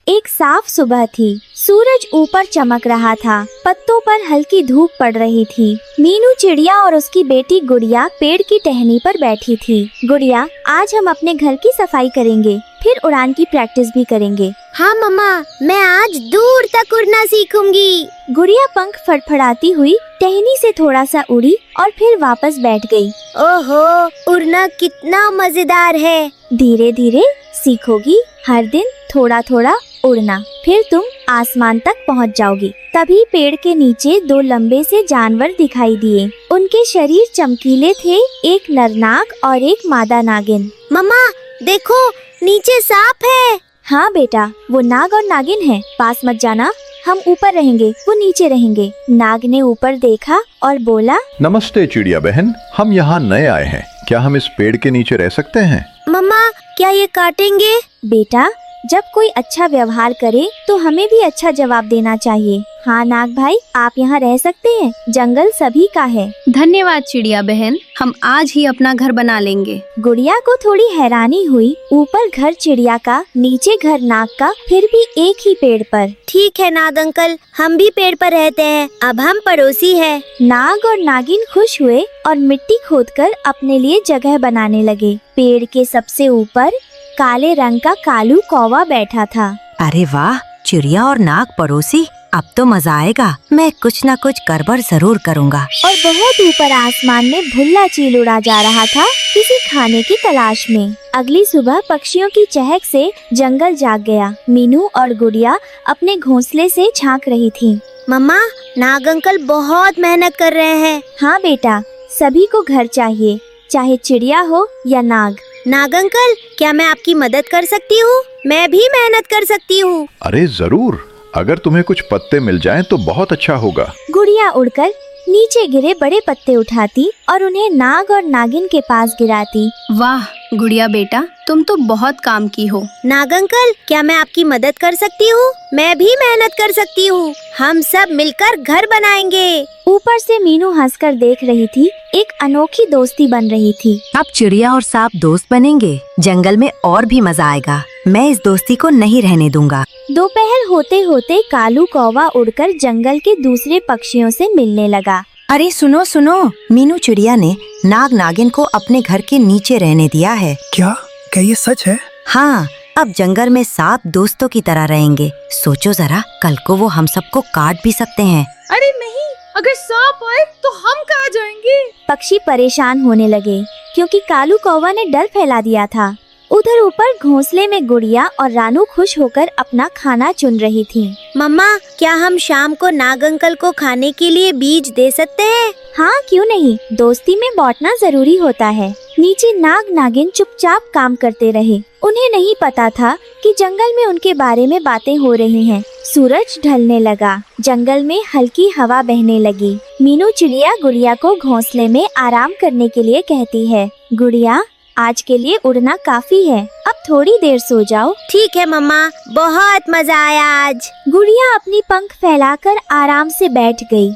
एक साफ सुबह थी। सूरज ऊपर चमक रहा था, पत्तों पर हल्की धूप पड़ रही थी। मीनू चिड़िया और उसकी बेटी गुड़िया पेड़ की टहनी पर बैठी थी। गुड़िया, आज हम अपने घर की सफाई करेंगे, फिर उड़ान की प्रैक्टिस भी करेंगे। हाँ मम्मा, मैं आज दूर तक उड़ना सीखूंगी। गुड़िया पंख फड़फड़ाती हुई टहनी से थोड़ा सा उड़ी और फिर वापस बैठ गई। ओहो, उड़ना कितना मजेदार है। धीरे धीरे सीखोगी, हर दिन थोड़ा थोड़ा उड़ना, फिर तुम आसमान तक पहुंच जाओगी। तभी पेड़ के नीचे दो लंबे से जानवर दिखाई दिए। उनके शरीर चमकीले थे, एक नरनाग और एक मादा नागिन। मम्मा देखो, नीचे सांप है। हाँ बेटा, वो नाग और नागिन है, पास मत जाना, हम ऊपर रहेंगे, वो नीचे रहेंगे। नाग ने ऊपर देखा और बोला, नमस्ते चिड़िया बहन, हम यहाँ नए आए हैं, क्या हम इस पेड़ के नीचे रह सकते हैं? मम्मा, क्या ये काटेंगे? बेटा, जब कोई अच्छा व्यवहार करे तो हमें भी अच्छा जवाब देना चाहिए। हाँ नाग भाई, आप यहाँ रह सकते हैं, जंगल सभी का है। धन्यवाद चिड़िया बहन, हम आज ही अपना घर बना लेंगे। गुड़िया को थोड़ी हैरानी हुई, ऊपर घर चिड़िया का, नीचे घर नाग का, फिर भी एक ही पेड़ पर। ठीक है नाग अंकल, हम भी पेड़ पर रहते हैं, अब हम पड़ोसी हैं। नाग और नागिन खुश हुए और मिट्टी खोदकर अपने लिए जगह बनाने लगे। पेड़ के सबसे ऊपर काले रंग का कालू कौवा बैठा था। अरे वाह, चिड़िया और नाग पड़ोसी, अब तो मजा आएगा। मैं कुछ न कुछ गड़बड़ जरूर करूँगा। और बहुत ऊपर आसमान में भुल्ला चील उड़ा जा रहा था, किसी खाने की तलाश में। अगली सुबह पक्षियों की चहक से जंगल जाग गया। मीनू और गुड़िया अपने घोंसले से झांक रही थी। मम्मा, नाग अंकल बहुत मेहनत कर रहे हैं। हाँ बेटा, सभी को घर चाहिए, चाहे चिड़िया हो या नाग। नाग अंकल, क्या मैं आपकी मदद कर सकती हूँ? मैं भी मेहनत कर सकती हूँ। अरे जरूर, अगर तुम्हें कुछ पत्ते मिल जाएं तो बहुत अच्छा होगा। गुड़िया उड़कर नीचे गिरे बड़े पत्ते उठाती और उन्हें नाग और नागिन के पास गिराती। वाह गुड़िया बेटा, तुम तो बहुत काम की हो। नाग अंकल, क्या मैं आपकी मदद कर सकती हूँ? मैं भी मेहनत कर सकती हूँ, हम सब मिलकर घर बनाएंगे। ऊपर से मीनू हंसकर देख रही थी, एक अनोखी दोस्ती बन रही थी। अब चिड़िया और सांप दोस्त बनेंगे, जंगल में और भी मजा आएगा। मैं इस दोस्ती को नहीं रहने दूंगा। दोपहर होते होते कालू कौवा उड़कर जंगल के दूसरे पक्षियों से मिलने लगा। अरे सुनो सुनो, मीनू चिड़िया ने नाग नागिन को अपने घर के नीचे रहने दिया है। क्या ये सच है? हाँ, अब जंगल में सांप दोस्तों की तरह रहेंगे। सोचो जरा, कल को वो हम सबको काट भी सकते हैं। अरे नहीं, अगर सांप आए तो हम कहाँ जाएंगे? पक्षी परेशान होने लगे क्योंकि कालू कौवा ने डर फैला दिया था। उधर ऊपर घोंसले में गुड़िया और रानू खुश होकर अपना खाना चुन रही थी। मम्मा, क्या हम शाम को नाग अंकल को खाने के लिए बीज दे सकते हैं? हाँ क्यों नहीं, दोस्ती में बांटना जरूरी होता है। नीचे नाग नागिन चुपचाप काम करते रहे। उन्हें नहीं पता था कि जंगल में उनके बारे में बातें हो रही हैं। सूरज ढलने लगा, जंगल में हल्की हवा बहने लगी। मीनू चिड़िया गुड़िया को घोंसले में आराम करने के लिए कहती है, गुड़िया आज के लिए उड़ना काफी है, अब थोड़ी देर सो जाओ। ठीक है मम्मा, बहुत मजा आया आज। गुड़िया अपनी पंख फैलाकर आराम से बैठ गई।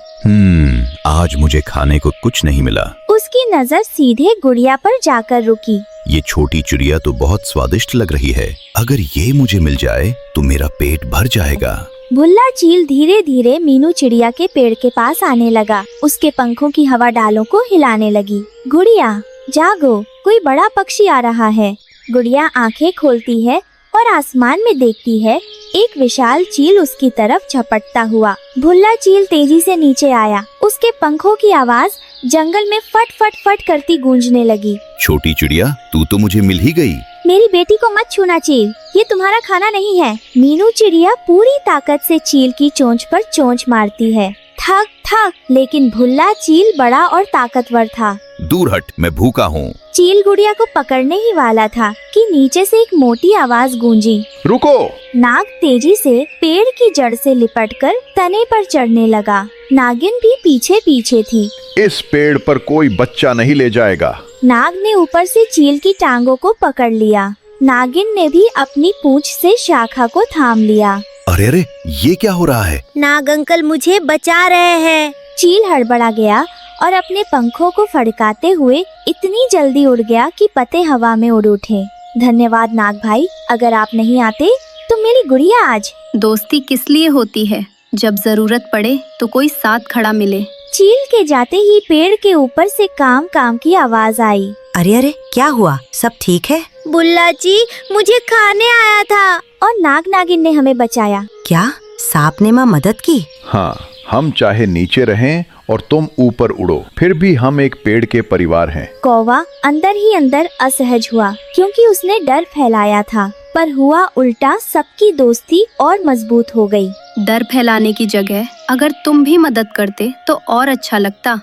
आज मुझे खाने को कुछ नहीं मिला। उसकी नजर सीधे गुड़िया पर जाकर रुकी। ये छोटी चिड़िया तो बहुत स्वादिष्ट लग रही है, अगर ये मुझे मिल जाए तो मेरा पेट भर जाएगा। भुल्ला चील धीरे धीरे मीनू चिड़िया के पेड़ के पास आने लगा। उसके पंखों की हवा डालों को हिलाने लगी। गुड़िया जागो, कोई बड़ा पक्षी आ रहा है। गुड़िया आंखें खोलती है और आसमान में देखती है, एक विशाल चील उसकी तरफ झपटता हुआ। भुल्ला चील तेजी से नीचे आया। उसके पंखों की आवाज जंगल में फट फट फट करती गूंजने लगी। छोटी चिड़िया, तू तो मुझे मिल ही गई। मेरी बेटी को मत छूना चील, ये तुम्हारा खाना नहीं है। मीनू चिड़िया पूरी ताकत से चील की चोंच पर चोंच मारती है। थक थक, लेकिन भुल्ला चील बड़ा और ताकतवर था। दूर हट, मैं भूखा हूँ। चील गुड़िया को पकड़ने ही वाला था कि नीचे से एक मोटी आवाज गूंजी। रुको! नाग तेजी से पेड़ की जड़ से लिपटकर तने पर चढ़ने लगा। नागिन भी पीछे पीछे थी। इस पेड़ पर कोई बच्चा नहीं ले जाएगा। नाग ने ऊपर से चील की टांगों को पकड़ लिया। नागिन ने भी अपनी पूंछ से शाखा को थाम लिया। अरे अरे, ये क्या हो रहा है? नाग अंकल मुझे बचा रहे हैं। चील हड़बड़ा गया और अपने पंखों को फड़काते हुए इतनी जल्दी उड़ गया कि पत्ते हवा में उड़ उठे। धन्यवाद नाग भाई, अगर आप नहीं आते तुम मेरी गुड़िया आज। दोस्ती किस लिए होती है? जब जरूरत पड़े तो कोई साथ खड़ा मिले। चील के जाते ही पेड़ के ऊपर से काम काम की आवाज आई। अरे अरे, क्या हुआ? सब ठीक है? बुल्ला जी मुझे खाने आया था। और नाग नागिन ने हमें बचाया। क्या सांप ने माँ मदद की? हाँ, हम चाहे नीचे रहें और तुम ऊपर उड़ो, फिर भी हम एक पेड़ के परिवार हैं। कौवा अंदर ही अंदर असहज हुआ क्योंकि उसने डर फैलाया था, पर हुआ उल्टा, सबकी दोस्ती और मजबूत हो गई। डर फैलाने की जगह अगर तुम भी मदद करते तो और अच्छा लगता।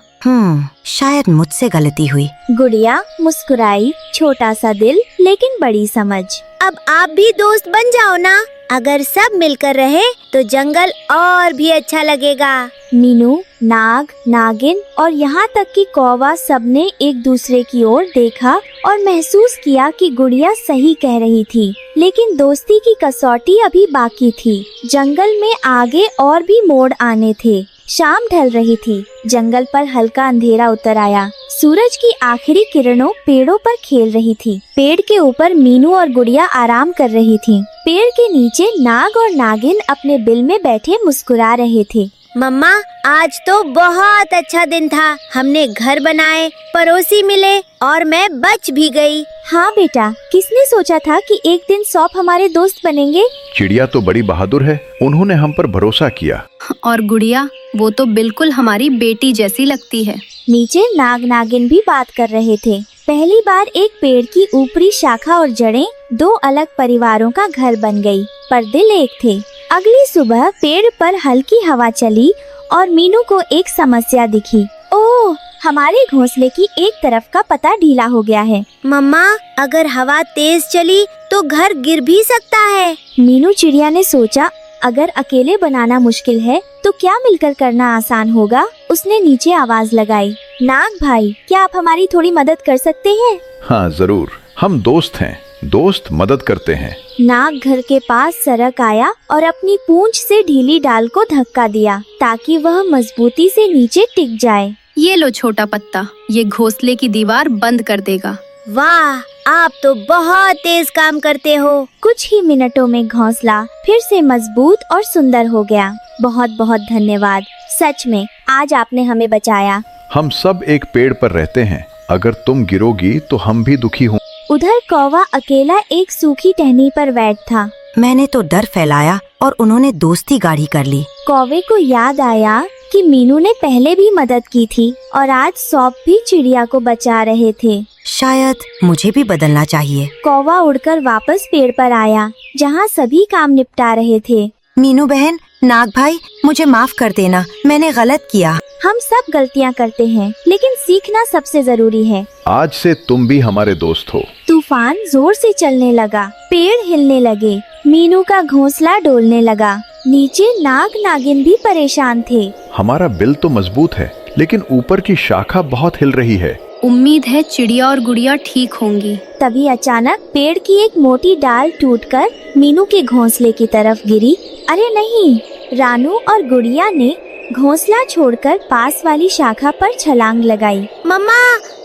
शायद मुझसे गलती हुई। गुड़िया मुस्कुराई, छोटा सा दिल लेकिन बड़ी समझ। अब आप भी दोस्त बन जाओ ना। अगर सब मिलकर रहे तो जंगल और भी अच्छा लगेगा। मीनू, नाग, नागिन और यहाँ तक कि कौवा सबने एक दूसरे की ओर देखा और महसूस किया कि गुड़िया सही कह रही थी। लेकिन दोस्ती की कसौटी अभी बाकी थी। जंगल में आगे और भी मोड़ आने थे। शाम ढल रही थी। जंगल पर हल्का अंधेरा उतर आया। सूरज की आखिरी किरणों पेड़ों पर खेल रही थी। पेड़ के ऊपर मीनू और गुड़िया आराम कर रही थी। पेड़ के नीचे नाग और नागिन अपने बिल में बैठे मुस्कुरा रहे थे। मम्मा, आज तो बहुत अच्छा दिन था। हमने घर बनाए, पड़ोसी मिले और मैं बच भी गई। हाँ बेटा, किसने सोचा था कि एक दिन सौंप हमारे दोस्त बनेंगे। चिड़िया तो बड़ी बहादुर है, उन्होंने हम पर भरोसा किया। और गुड़िया, वो तो बिल्कुल हमारी बेटी जैसी लगती है। नीचे नाग नागिन भी बात कर रहे थे। पहली बार एक पेड़ की ऊपरी शाखा और जड़ें दो अलग परिवारों का घर बन गई, पर दिल एक थे। अगली सुबह पेड़ पर हल्की हवा चली और मीनू को एक समस्या दिखी। ओह, हमारे घोंसले की एक तरफ का पत्ता ढीला हो गया है। मम्मा, अगर हवा तेज चली तो घर गिर भी सकता है। मीनू चिड़िया ने सोचा, अगर अकेले बनाना मुश्किल है तो क्या मिलकर करना आसान होगा। उसने नीचे आवाज लगाई, नाग भाई, क्या आप हमारी थोड़ी मदद कर सकते हैं? हाँ जरूर, हम दोस्त हैं, दोस्त मदद करते हैं। नाग घर के पास सरक आया और अपनी पूंछ से ढीली डाल को धक्का दिया ताकि वह मजबूती से नीचे टिक जाए। ये लो छोटा पत्ता, ये घोंसले की दीवार बंद कर देगा। वाह, आप तो बहुत तेज काम करते हो। कुछ ही मिनटों में घोंसला फिर से मजबूत और सुंदर हो गया। बहुत बहुत धन्यवाद, सच में आज आपने हमें बचाया। हम सब एक पेड़ पर रहते हैं, अगर तुम गिरोगी तो हम भी दुखी हों। उधर कौवा अकेला एक सूखी टहनी पर बैठ था। मैंने तो डर फैलाया और उन्होंने दोस्ती गाढ़ी कर ली। कौवे को याद आया कि मीनू ने पहले भी मदद की थी और आज सौंप भी चिड़िया को बचा रहे थे। शायद मुझे भी बदलना चाहिए। कौवा उड़कर वापस पेड़ पर आया जहाँ सभी काम निपटा रहे थे। मीनू बहन, नाग भाई, मुझे माफ कर देना, मैंने गलत किया। हम सब गलतियाँ करते हैं, लेकिन सीखना सबसे जरूरी है। आज से तुम भी हमारे दोस्त हो। तूफान जोर से चलने लगा, पेड़ हिलने लगे, मीनू का घोंसला डोलने लगा। नीचे नाग नागिन भी परेशान थे। हमारा बिल तो मजबूत है, लेकिन ऊपर की शाखा बहुत हिल रही है। उम्मीद है चिड़िया और गुड़िया ठीक होंगी। तभी अचानक पेड़ की एक मोटी डाल टूटकर मीनू के घोंसले की तरफ गिरी। अरे नहीं! रानू और गुड़िया ने घोंसला छोड़कर पास वाली शाखा पर छलांग लगाई। मम्मा,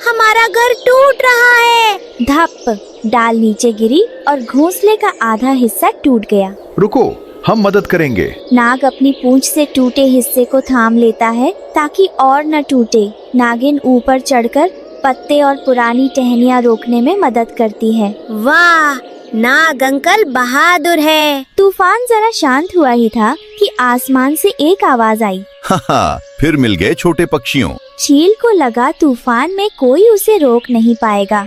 हमारा घर टूट रहा है। धप! डाल नीचे गिरी और घोंसले का आधा हिस्सा टूट गया। रुको, हम मदद करेंगे। नाग अपनी पूंछ से टूटे हिस्से को थाम लेता है ताकि और न टूटे। नागिन ऊपर चढ़कर पत्ते और पुरानी टहनियाँ रोकने में मदद करती है। वाह, नाग अंकल बहादुर है। तूफान जरा शांत हुआ ही था कि आसमान से एक आवाज आई। हाँ, फिर मिल गए छोटे पक्षियों। चील को लगा तूफान में कोई उसे रोक नहीं पाएगा।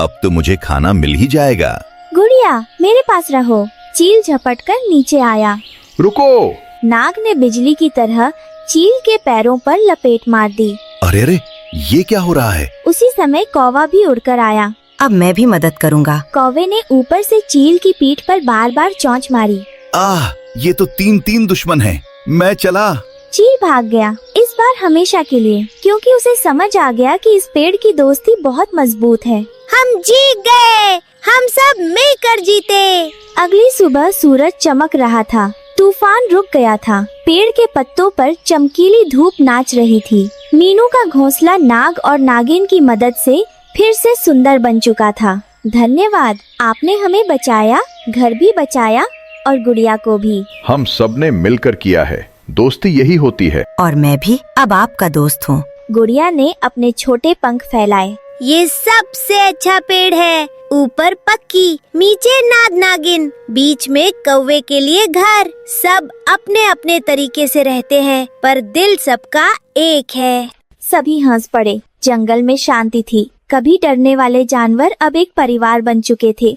अब तो मुझे खाना मिल ही जाएगा। गुड़िया, मेरे पास रहो। चील झपटकर नीचे आया। रुको! नाग ने बिजली की तरह चील के पैरों पर लपेट मार दी। अरे अरे, ये क्या हो रहा है? उसी समय कौवा भी उड़कर आया। अब मैं भी मदद करूँगा। कौवे ने ऊपर से चील की पीठ पर बार बार चोंच मारी। आह, ये तो तीन दुश्मन हैं। मैं चला। चील भाग गया, इस बार हमेशा के लिए, क्योंकि उसे समझ आ गया कि इस पेड़ की दोस्ती बहुत मजबूत है। हम जीत गए, हम सब मिलकर जीते। अगली सुबह सूरज चमक रहा था। तूफान रुक गया था। पेड़ के पत्तों पर चमकीली धूप नाच रही थी। मीनू का घोंसला नाग और नागिन की मदद से फिर से सुंदर बन चुका था। धन्यवाद, आपने हमें बचाया, घर भी बचाया और गुड़िया को भी। हम सबने मिलकर किया है, दोस्ती यही होती है। और मैं भी अब आपका दोस्त हूँ। गुड़िया ने अपने छोटे पंख फैलाए। ये सबसे अच्छा पेड़ है। ऊपर पक्की, नीचे नाग नागिन, बीच में कौवे के लिए घर। सब अपने अपने तरीके से रहते हैं, पर दिल सबका एक है। सभी हंस पड़े। जंगल में शांति थी। कभी डरने वाले जानवर अब एक परिवार बन चुके थे।